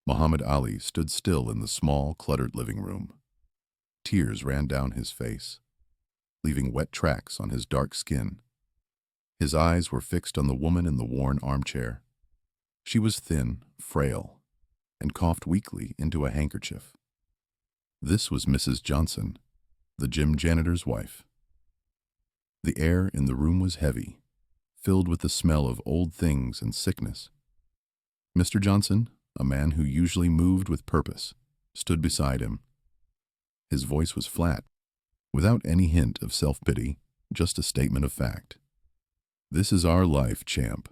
Muhammad Ali stood still in the small, cluttered living room. Tears ran down his face, leaving wet tracks on his dark skin. His eyes were fixed on the woman in the worn armchair. She was thin, frail, and coughed weakly into a handkerchief. This was Mrs. Johnson, the gym janitor's wife. The air in the room was heavy, filled with the smell of old things and sickness. Mr. Johnson, a man who usually moved with purpose, stood beside him. His voice was flat, without any hint of self-pity, just a statement of fact. This is our life, champ,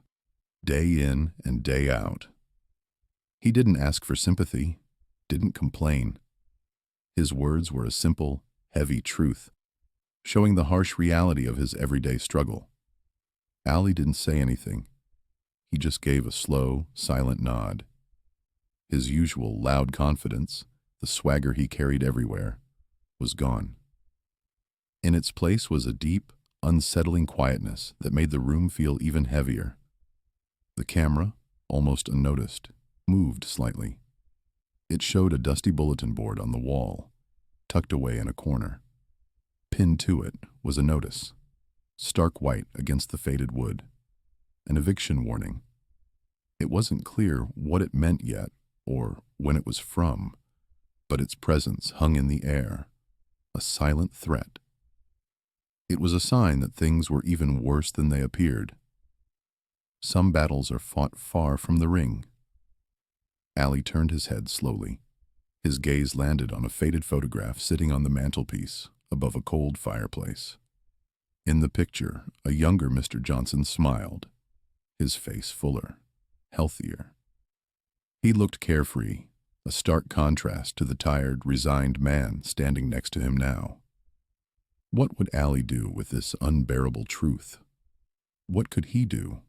day in and day out. He didn't ask for sympathy, didn't complain. His words were a simple, heavy truth, showing the harsh reality of his everyday struggle. Ali didn't say anything. He just gave a slow, silent nod. His usual loud confidence, the swagger he carried everywhere, was gone. In its place was a deep, unsettling quietness that made the room feel even heavier. The camera, almost unnoticed, moved slightly. It showed a dusty bulletin board on the wall, tucked away in a corner. Pinned to it was a notice, stark white against the faded wood, an eviction warning. It wasn't clear what it meant yet, or when it was from, but its presence hung in the air, a silent threat. It was a sign that things were even worse than they appeared. Some battles are fought far from the ring. Ali turned his head slowly. His gaze landed on a faded photograph sitting on the mantelpiece above a cold fireplace. In the picture, a younger Mr. Johnson smiled, his face fuller, healthier. He looked carefree, a stark contrast to the tired, resigned man standing next to him now. What would Ali do with this unbearable truth? What could he do?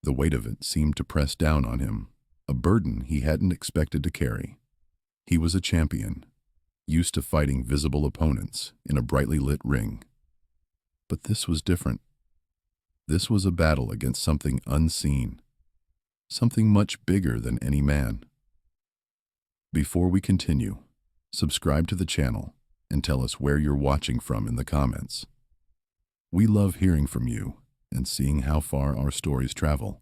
The weight of it seemed to press down on him, a burden he hadn't expected to carry. He was a champion, used to fighting visible opponents in a brightly lit ring. But this was different. This was a battle against something unseen, something much bigger than any man. Before we continue, subscribe to the channel and tell us where you're watching from in the comments. We love hearing from you and seeing how far our stories travel.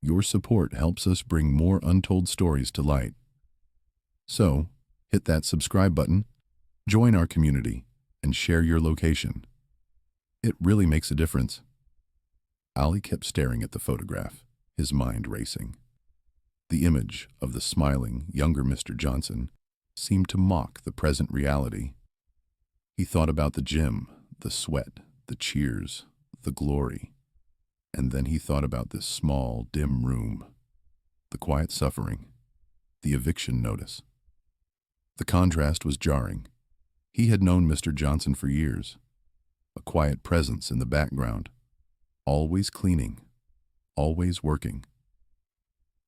Your support helps us bring more untold stories to light. So, hit that subscribe button, join our community, and share your location. It really makes a difference. Ali kept staring at the photograph, his mind racing. The image of the smiling, younger Mr. Johnson seemed to mock the present reality. He thought about the gym, the sweat, the cheers, the glory. And then he thought about this small, dim room, the quiet suffering, the eviction notice. The contrast was jarring. He had known Mr. Johnson for years, a quiet presence in the background, always cleaning, always working.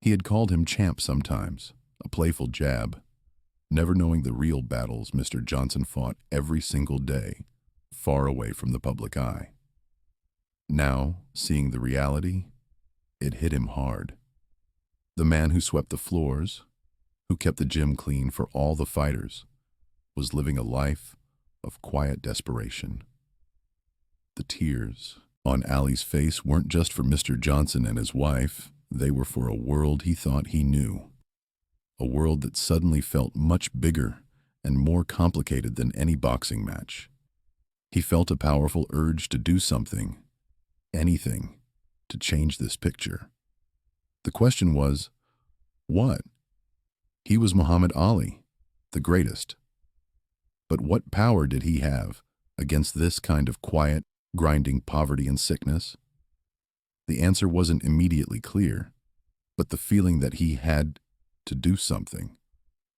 He had called him champ sometimes, a playful jab, never knowing the real battles Mr. Johnson fought every single day, far away from the public eye. Now, seeing the reality, it hit him hard. The man who swept the floors, who kept the gym clean for all the fighters, was living a life of quiet desperation. The tears on Ali's face weren't just for Mr. Johnson and his wife, they were for a world he thought he knew. A world that suddenly felt much bigger and more complicated than any boxing match. He felt a powerful urge to do something, anything, to change this picture. The question was, what? He was Muhammad Ali, the greatest. But what power did he have against this kind of quiet, grinding poverty and sickness? The answer wasn't immediately clear, but the feeling that he had to do something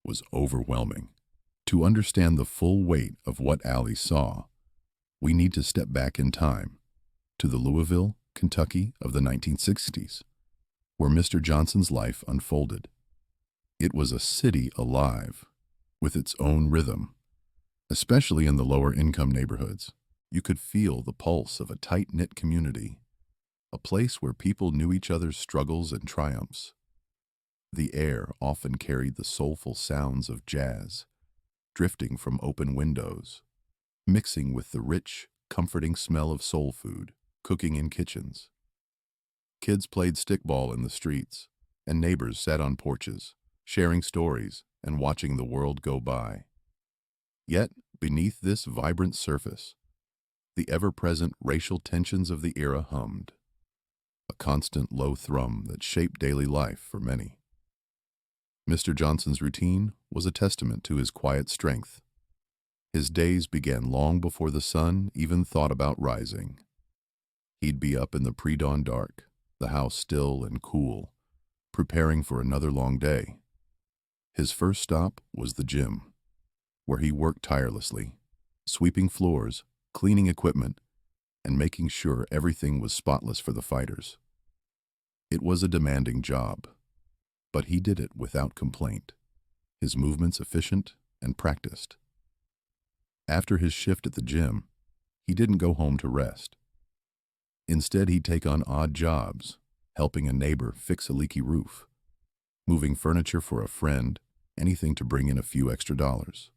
was overwhelming. To understand the full weight of what Ali saw, we need to step back in time to the Louisville, Kentucky of the 1960s, where Mr. Johnson's life unfolded. It was a city alive, with its own rhythm, especially in the lower-income neighborhoods. You could feel the pulse of a tight-knit community, a place where people knew each other's struggles and triumphs. The air often carried the soulful sounds of jazz, drifting from open windows, mixing with the rich, comforting smell of soul food cooking in kitchens. Kids played stickball in the streets, and neighbors sat on porches, sharing stories and watching the world go by. Yet, beneath this vibrant surface, the ever-present racial tensions of the era hummed, a constant low thrum that shaped daily life for many. Mr. Johnson's routine was a testament to his quiet strength. His days began long before the sun even thought about rising. He'd be up in the pre-dawn dark, the house still and cool, preparing for another long day. His first stop was the gym, where he worked tirelessly, sweeping floors, cleaning equipment, and making sure everything was spotless for the fighters. It was a demanding job, but he did it without complaint, his movements efficient and practiced. After his shift at the gym, he didn't go home to rest. Instead, he'd take on odd jobs, helping a neighbor fix a leaky roof, moving furniture for a friend, anything to bring in a few extra dollars.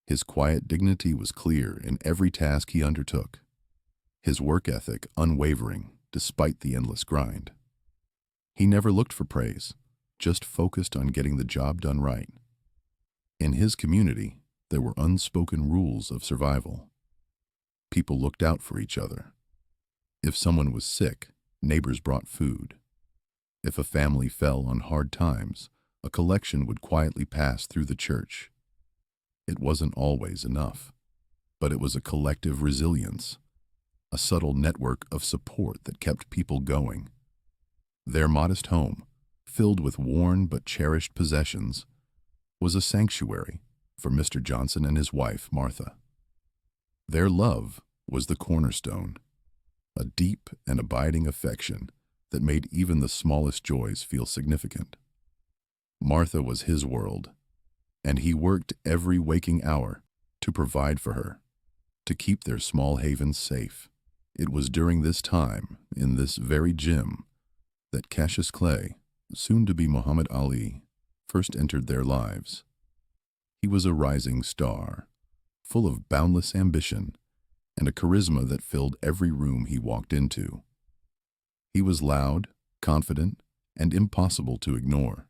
His quiet dignity was clear in every task he undertook, his work ethic unwavering despite the endless grind. He never looked for praise, just focused on getting the job done right. In his community, there were unspoken rules of survival. People looked out for each other. If someone was sick, neighbors brought food. If a family fell on hard times, a collection would quietly pass through the church. It wasn't always enough, but it was a collective resilience, a subtle network of support that kept people going. Their modest home, filled with worn but cherished possessions, was a sanctuary for Mr. Johnson and his wife, Martha. Their love was the cornerstone, a deep and abiding affection that made even the smallest joys feel significant. Martha was his world, and he worked every waking hour to provide for her, to keep their small havens safe. It was during this time, in this very gym, that Cassius Clay, soon to be Muhammad Ali, first entered their lives. He was a rising star, full of boundless ambition and a charisma that filled every room he walked into. He was loud, confident, and impossible to ignore,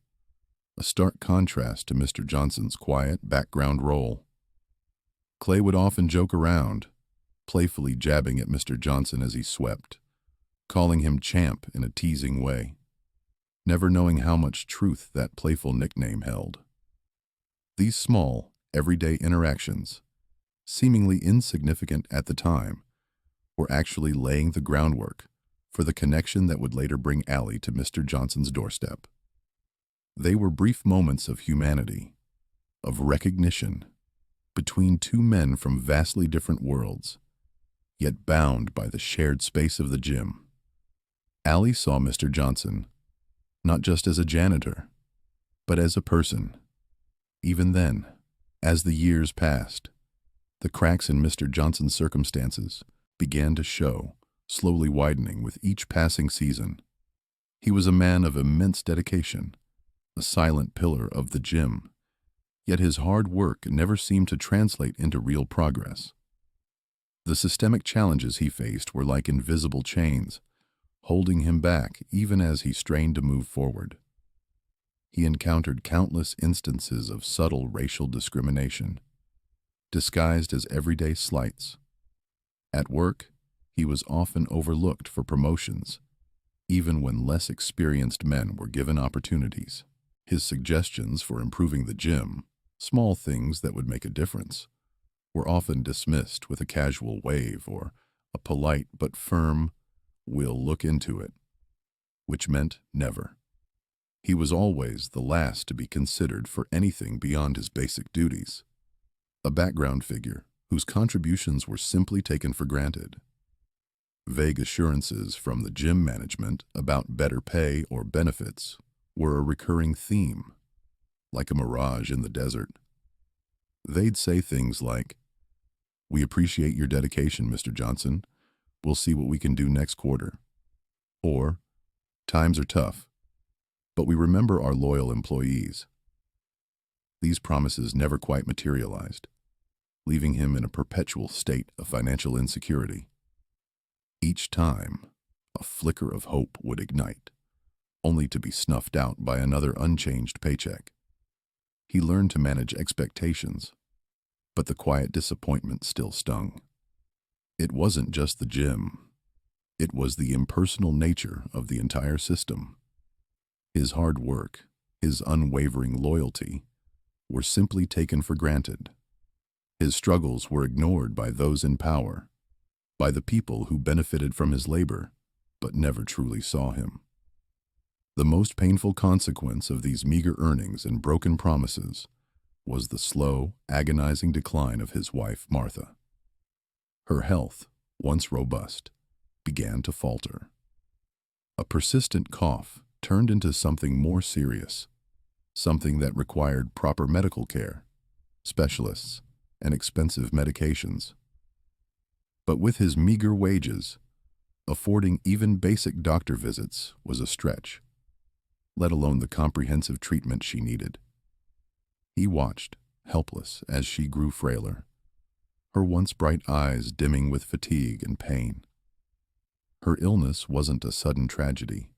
a stark contrast to Mr. Johnson's quiet background role. Clay would often joke around, playfully jabbing at Mr. Johnson as he swept, calling him champ in a teasing way, never knowing how much truth that playful nickname held. These small, everyday interactions, seemingly insignificant at the time, were actually laying the groundwork for the connection that would later bring Allie to Mr. Johnson's doorstep. They were brief moments of humanity, of recognition, between two men from vastly different worlds, yet bound by the shared space of the gym. Allie saw Mr. Johnson not just as a janitor, but as a person. Even then, as the years passed, the cracks in Mr. Johnson's circumstances began to show, slowly widening with each passing season. He was a man of immense dedication, a silent pillar of the gym, yet his hard work never seemed to translate into real progress. The systemic challenges he faced were like invisible chains, holding him back even as he strained to move forward. He encountered countless instances of subtle racial discrimination, disguised as everyday slights. At work, he was often overlooked for promotions, even when less experienced men were given opportunities. His suggestions for improving the gym, small things that would make a difference, were often dismissed with a casual wave or a polite but firm, "We'll look into it," which meant never. He was always the last to be considered for anything beyond his basic duties, a background figure whose contributions were simply taken for granted. Vague assurances from the gym management about better pay or benefits were a recurring theme, like a mirage in the desert. They'd say things like, "We appreciate your dedication, Mr. Johnson. We'll see what we can do next quarter." Or, "Times are tough. But we remember our loyal employees. These promises never quite materialized, leaving him in a perpetual state of financial insecurity. Each time, a flicker of hope would ignite, only to be snuffed out by another unchanged paycheck. He learned to manage expectations, but the quiet disappointment still stung. It wasn't just the gym. It was the impersonal nature of the entire system. His hard work, his unwavering loyalty, were simply taken for granted. His struggles were ignored by those in power, by the people who benefited from his labor, but never truly saw him. The most painful consequence of these meager earnings and broken promises was the slow, agonizing decline of his wife, Martha. Her health, once robust, began to falter. A persistent cough turned into something more serious, something that required proper medical care, specialists, and expensive medications. But with his meager wages, affording even basic doctor visits was a stretch, let alone the comprehensive treatment she needed. He watched, helpless, as she grew frailer, her once bright eyes dimming with fatigue and pain. Her illness wasn't a sudden tragedy.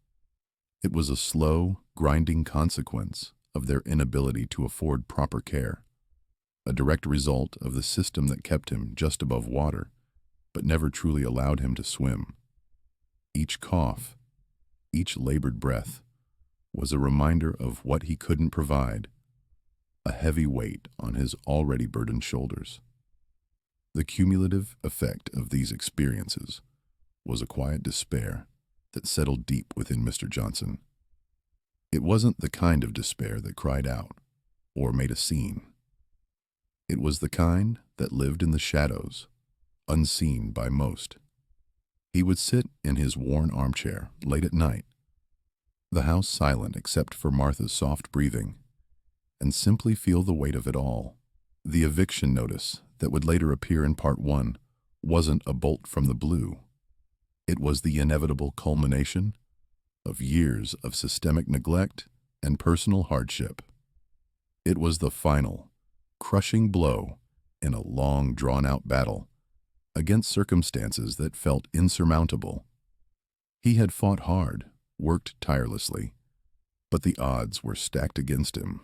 It was a slow, grinding consequence of their inability to afford proper care, a direct result of the system that kept him just above water, but never truly allowed him to swim. Each cough, each labored breath, was a reminder of what he couldn't provide, a heavy weight on his already burdened shoulders. The cumulative effect of these experiences was a quiet despair that settled deep within Mr. Johnson. It wasn't the kind of despair that cried out or made a scene. It was the kind that lived in the shadows, unseen by most. He would sit in his worn armchair late at night, the house silent except for Martha's soft breathing, and simply feel the weight of it all. The eviction notice that would later appear in Part 1 wasn't a bolt from the blue. It was the inevitable culmination of years of systemic neglect and personal hardship. It was the final, crushing blow in a long, drawn-out battle against circumstances that felt insurmountable. He had fought hard, worked tirelessly, but the odds were stacked against him,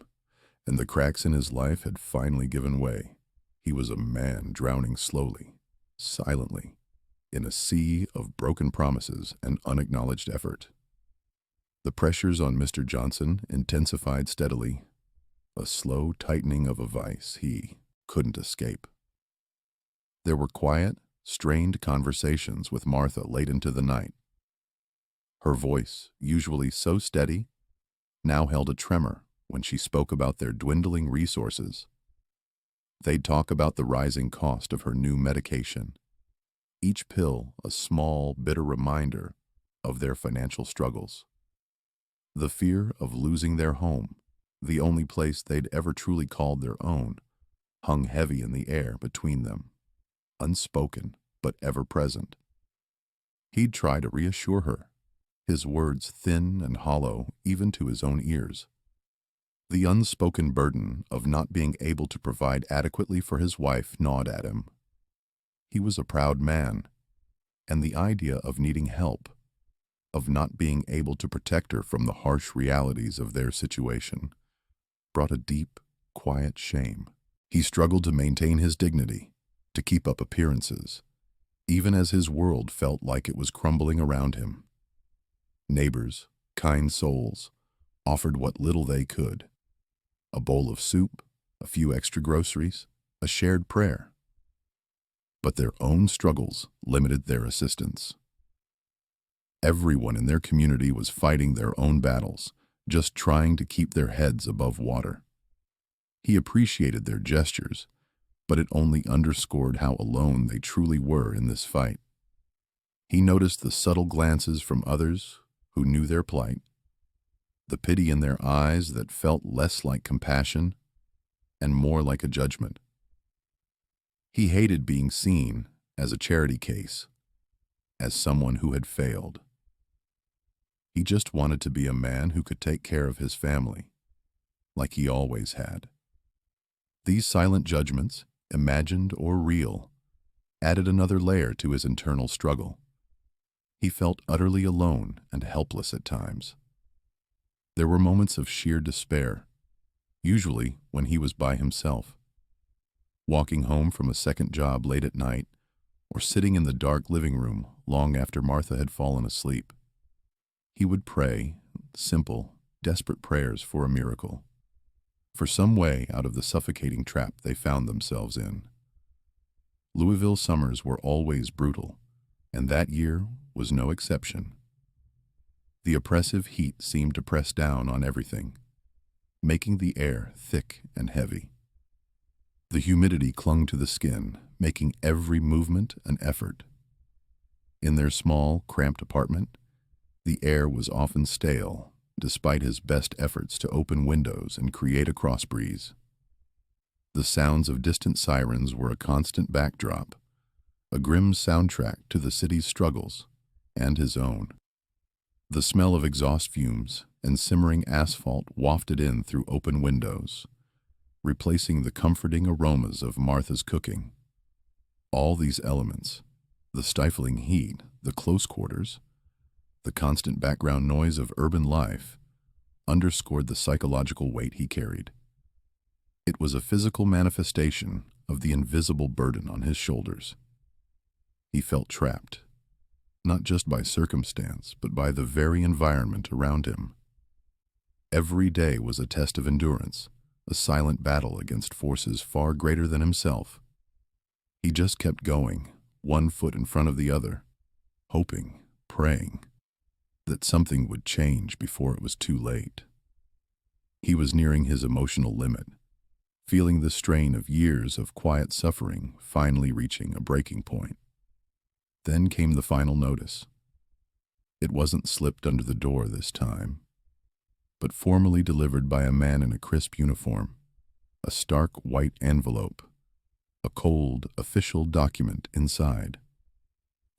and the cracks in his life had finally given way. He was a man drowning slowly, silently, in a sea of broken promises and unacknowledged effort. The pressures on Mr. Johnson intensified steadily, a slow tightening of a vice he couldn't escape. There were quiet, strained conversations with Martha late into the night. Her voice, usually so steady, now held a tremor when she spoke about their dwindling resources. They'd talk about the rising cost of her new medication, each pill a small, bitter reminder of their financial struggles. The fear of losing their home, the only place they'd ever truly called their own, hung heavy in the air between them, unspoken but ever present. He'd try to reassure her, his words thin and hollow even to his own ears. The unspoken burden of not being able to provide adequately for his wife gnawed at him. He was a proud man, and the idea of needing help, of not being able to protect her from the harsh realities of their situation, brought a deep, quiet shame. He struggled to maintain his dignity, to keep up appearances, even as his world felt like it was crumbling around him. Neighbors, kind souls, offered what little they could. A bowl of soup, a few extra groceries, a shared prayer. But their own struggles limited their assistance. Everyone in their community was fighting their own battles, just trying to keep their heads above water. He appreciated their gestures, but it only underscored how alone they truly were in this fight. He noticed the subtle glances from others who knew their plight, the pity in their eyes that felt less like compassion and more like a judgment. He hated being seen as a charity case, as someone who had failed. He just wanted to be a man who could take care of his family, like he always had. These silent judgments, imagined or real, added another layer to his internal struggle. He felt utterly alone and helpless at times. There were moments of sheer despair, usually when he was by himself. Walking home from a second job late at night, or sitting in the dark living room long after Martha had fallen asleep. He would pray, simple, desperate prayers for a miracle, for some way out of the suffocating trap they found themselves in. Louisville summers were always brutal, and that year was no exception. The oppressive heat seemed to press down on everything, making the air thick and heavy. The humidity clung to the skin, making every movement an effort. In their small, cramped apartment, the air was often stale, despite his best efforts to open windows and create a cross breeze. The sounds of distant sirens were a constant backdrop, a grim soundtrack to the city's struggles and his own. The smell of exhaust fumes and simmering asphalt wafted in through open windows, replacing the comforting aromas of Martha's cooking. All these elements, the stifling heat, the close quarters, the constant background noise of urban life, underscored the psychological weight he carried. It was a physical manifestation of the invisible burden on his shoulders. He felt trapped, not just by circumstance, but by the very environment around him. Every day was a test of endurance, a silent battle against forces far greater than himself. He just kept going, one foot in front of the other, hoping, praying, that something would change before it was too late. He was nearing his emotional limit, feeling the strain of years of quiet suffering finally reaching a breaking point. Then came the final notice. It wasn't slipped under the door this time, but formally delivered by a man in a crisp uniform, a stark white envelope, a cold, official document inside.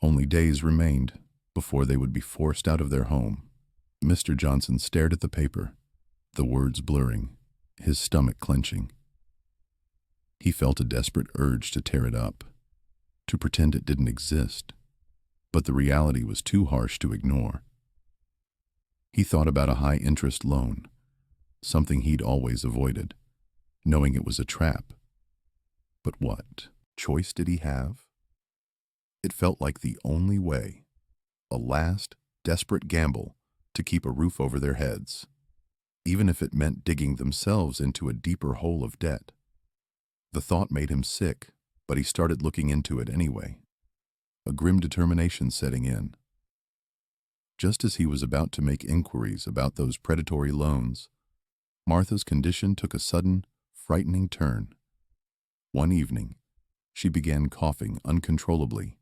Only days remained before they would be forced out of their home. Mr. Johnson stared at the paper, the words blurring, his stomach clenching. He felt a desperate urge to tear it up, to pretend it didn't exist, but the reality was too harsh to ignore. He thought about a high-interest loan, something he'd always avoided, knowing it was a trap. But what choice did he have? It felt like the only way, a last, desperate gamble to keep a roof over their heads, even if it meant digging themselves into a deeper hole of debt. The thought made him sick, but he started looking into it anyway, a grim determination setting in. Just as he was about to make inquiries about those predatory loans, Martha's condition took a sudden, frightening turn. One evening, she began coughing uncontrollably,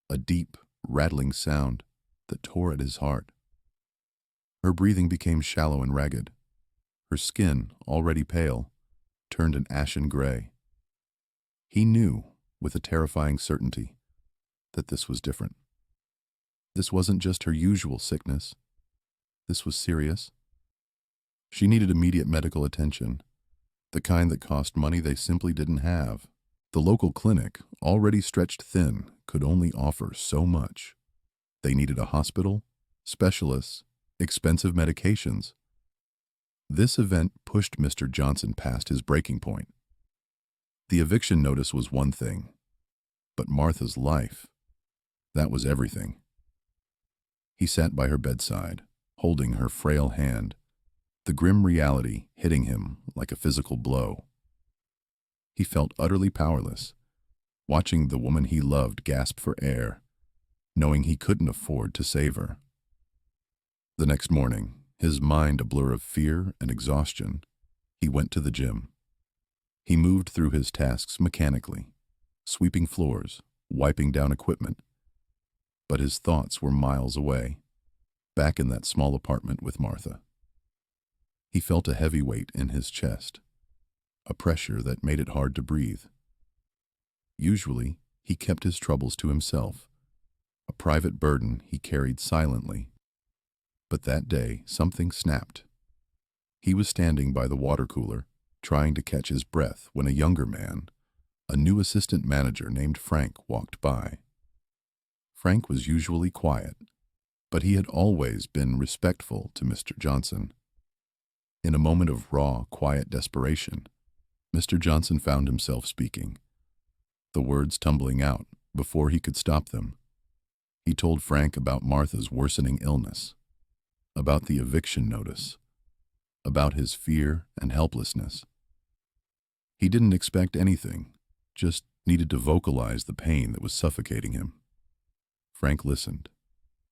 a deep, rattling sound that tore at his heart. Her breathing became shallow and ragged. Her skin, already pale, turned an ashen gray. He knew, with a terrifying certainty, that this was different. This wasn't just her usual sickness. This was serious. She needed immediate medical attention, the kind that cost money they simply didn't have. The local clinic, already stretched thin, could only offer so much. They needed a hospital, specialists, expensive medications. This event pushed Mr. Johnson past his breaking point. The eviction notice was one thing, but Martha's life, that was everything. He sat by her bedside, holding her frail hand, the grim reality hitting him like a physical blow. He felt utterly powerless, watching the woman he loved gasp for air, knowing he couldn't afford to save her. The next morning, his mind a blur of fear and exhaustion, he went to the gym. He moved through his tasks mechanically, sweeping floors, wiping down equipment. But his thoughts were miles away, back in that small apartment with Martha. He felt a heavy weight in his chest, a pressure that made it hard to breathe. Usually, he kept his troubles to himself, a private burden he carried silently. But that day, something snapped. He was standing by the water cooler, trying to catch his breath when a younger man, a new assistant manager named Frank, walked by. Frank was usually quiet, but he had always been respectful to Mr. Johnson. In a moment of raw, quiet desperation, Mr. Johnson found himself speaking, the words tumbling out before he could stop them. He told Frank about Martha's worsening illness, about the eviction notice, about his fear and helplessness. He didn't expect anything, just needed to vocalize the pain that was suffocating him. Frank listened,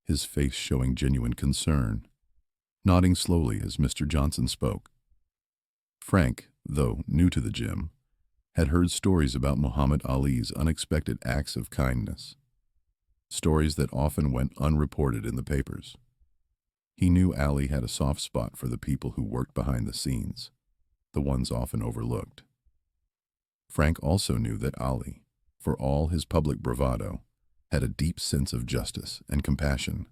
his face showing genuine concern, nodding slowly as Mr. Johnson spoke. Frank, though new to the gym, had heard stories about Muhammad Ali's unexpected acts of kindness, stories that often went unreported in the papers. He knew Ali had a soft spot for the people who worked behind the scenes, the ones often overlooked. Frank also knew that Ali, for all his public bravado, had a deep sense of justice and compassion.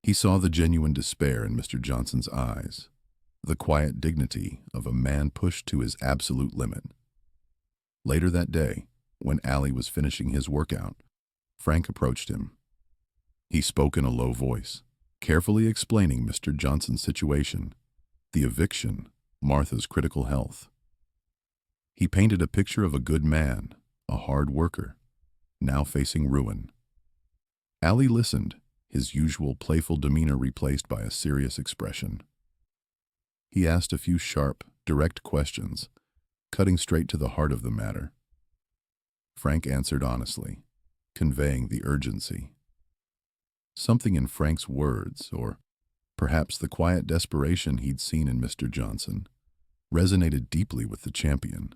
He saw the genuine despair in Mr. Johnson's eyes, the quiet dignity of a man pushed to his absolute limit. Later that day, when Ali was finishing his workout, Frank approached him. He spoke in a low voice, carefully explaining Mr. Johnson's situation, the eviction, Martha's critical health. He painted a picture of a good man, a hard worker, now facing ruin. Ali listened, his usual playful demeanor replaced by a serious expression. He asked a few sharp, direct questions, cutting straight to the heart of the matter. Frank answered honestly, conveying the urgency. Something in Frank's words, or perhaps the quiet desperation he'd seen in Mr. Johnson, resonated deeply with the champion.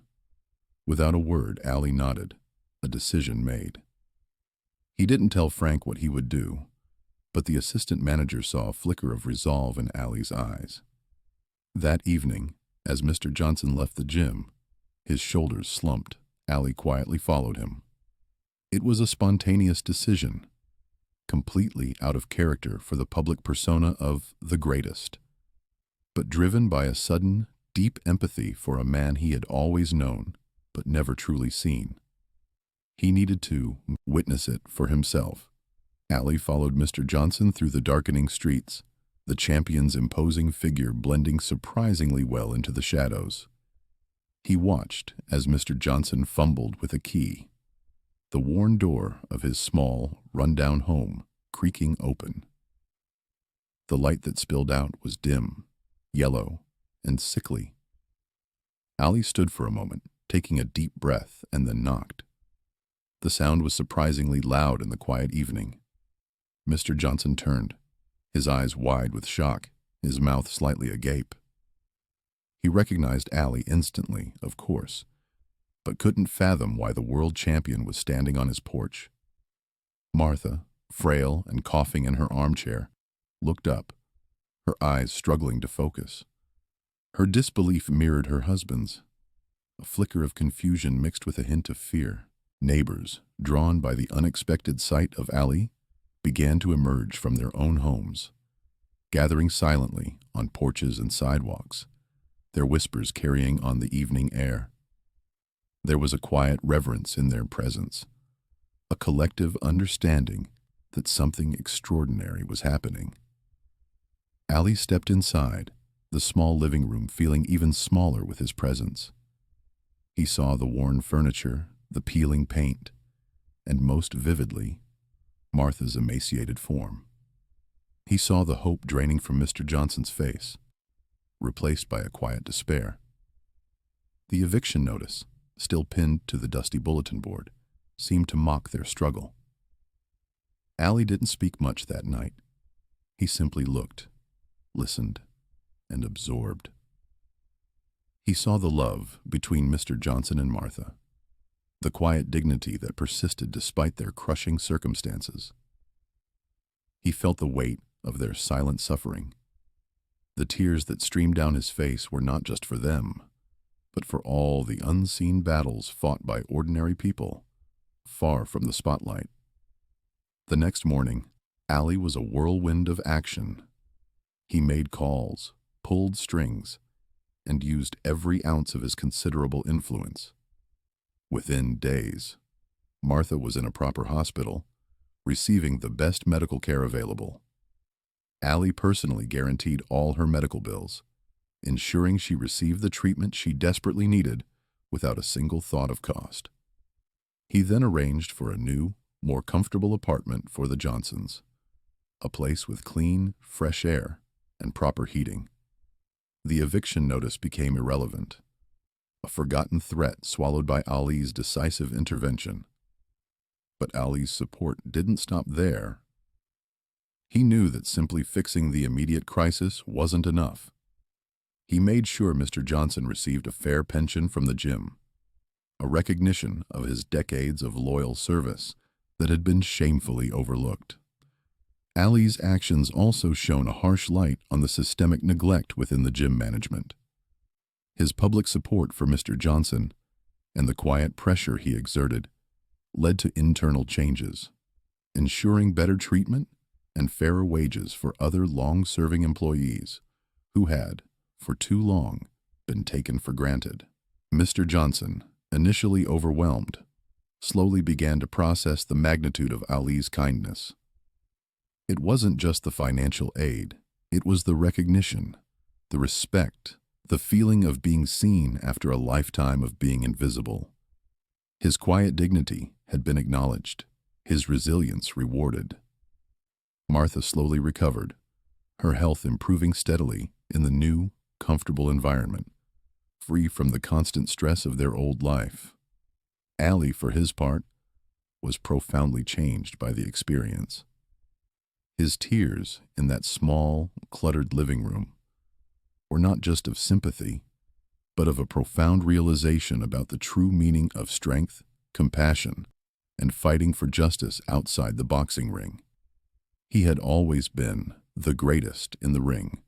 Without a word, Ali nodded, a decision made. He didn't tell Frank what he would do, but the assistant manager saw a flicker of resolve in Ali's eyes. That evening, as Mr. Johnson left the gym, his shoulders slumped, Ali quietly followed him. It was a spontaneous decision, completely out of character for the public persona of the greatest, but driven by a sudden, deep empathy for a man he had always known but never truly seen. He needed to witness it for himself. Ali followed Mr. Johnson through the darkening streets, the champion's imposing figure blending surprisingly well into the shadows. He watched as Mr. Johnson fumbled with a key, the worn door of his small, run-down home creaking open. The light that spilled out was dim, yellow, and sickly. Ali stood for a moment, taking a deep breath, and then knocked. The sound was surprisingly loud in the quiet evening. Mr. Johnson turned, his eyes wide with shock, his mouth slightly agape. He recognized Ali instantly, of course, but couldn't fathom why the world champion was standing on his porch. Martha, frail and coughing in her armchair, looked up, her eyes struggling to focus. Her disbelief mirrored her husband's, a flicker of confusion mixed with a hint of fear. Neighbors, drawn by the unexpected sight of Ali, began to emerge from their own homes, gathering silently on porches and sidewalks, their whispers carrying on the evening air. There was a quiet reverence in their presence, a collective understanding that something extraordinary was happening. Ali stepped inside, the small living room feeling even smaller with his presence. He saw the worn furniture, the peeling paint, and most vividly, Martha's emaciated form. He saw the hope draining from Mr. Johnson's face, replaced by a quiet despair. The eviction notice, still pinned to the dusty bulletin board, seemed to mock their struggle. Ali didn't speak much that night. He simply looked, listened, and absorbed. He saw the love between Mr. Johnson and Martha, the quiet dignity that persisted despite their crushing circumstances. He felt the weight of their silent suffering. The tears that streamed down his face were not just for them, but for all the unseen battles fought by ordinary people, far from the spotlight. The next morning, Ali was a whirlwind of action. He made calls, pulled strings, and used every ounce of his considerable influence. Within days, Martha was in a proper hospital, receiving the best medical care available. Allie personally guaranteed all her medical bills, ensuring she received the treatment she desperately needed without a single thought of cost. He then arranged for a new, more comfortable apartment for the Johnsons, a place with clean, fresh air and proper heating. The eviction notice became irrelevant, a forgotten threat swallowed by Ali's decisive intervention. But Ali's support didn't stop there. He knew that simply fixing the immediate crisis wasn't enough. He made sure Mr. Johnson received a fair pension from the gym, a recognition of his decades of loyal service that had been shamefully overlooked. Ali's actions also shone a harsh light on the systemic neglect within the gym management. His public support for Mr. Johnson and the quiet pressure he exerted led to internal changes, ensuring better treatment and fairer wages for other long-serving employees who had, for too long, been taken for granted. Mr. Johnson, initially overwhelmed, slowly began to process the magnitude of Ali's kindness. It wasn't just the financial aid, it was the recognition, the respect, the feeling of being seen after a lifetime of being invisible. His quiet dignity had been acknowledged, his resilience rewarded. Martha slowly recovered, her health improving steadily in the new, comfortable environment, free from the constant stress of their old life. Ali, for his part, was profoundly changed by the experience. His tears in that small, cluttered living room were not just of sympathy, but of a profound realization about the true meaning of strength, compassion, and fighting for justice outside the boxing ring. He had always been the greatest in the ring,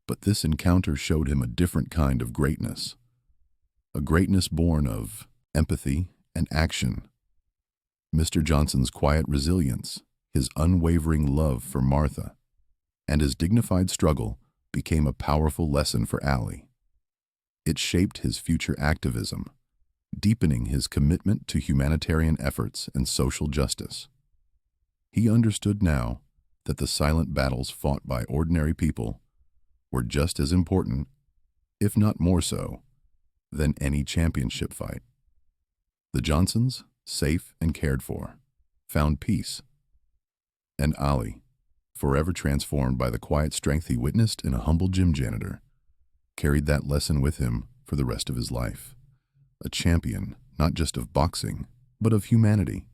but this encounter showed him a different kind of greatness, a greatness born of empathy and action. Mr. Johnson's quiet resilience, his unwavering love for Martha, and his dignified struggle became a powerful lesson for Ali. It shaped his future activism, deepening his commitment to humanitarian efforts and social justice. He understood now that the silent battles fought by ordinary people were just as important, if not more so, than any championship fight. The Johnsons, safe and cared for, found peace. And Ali, forever transformed by the quiet strength he witnessed in a humble gym janitor, carried that lesson with him for the rest of his life. A champion, not just of boxing, but of humanity.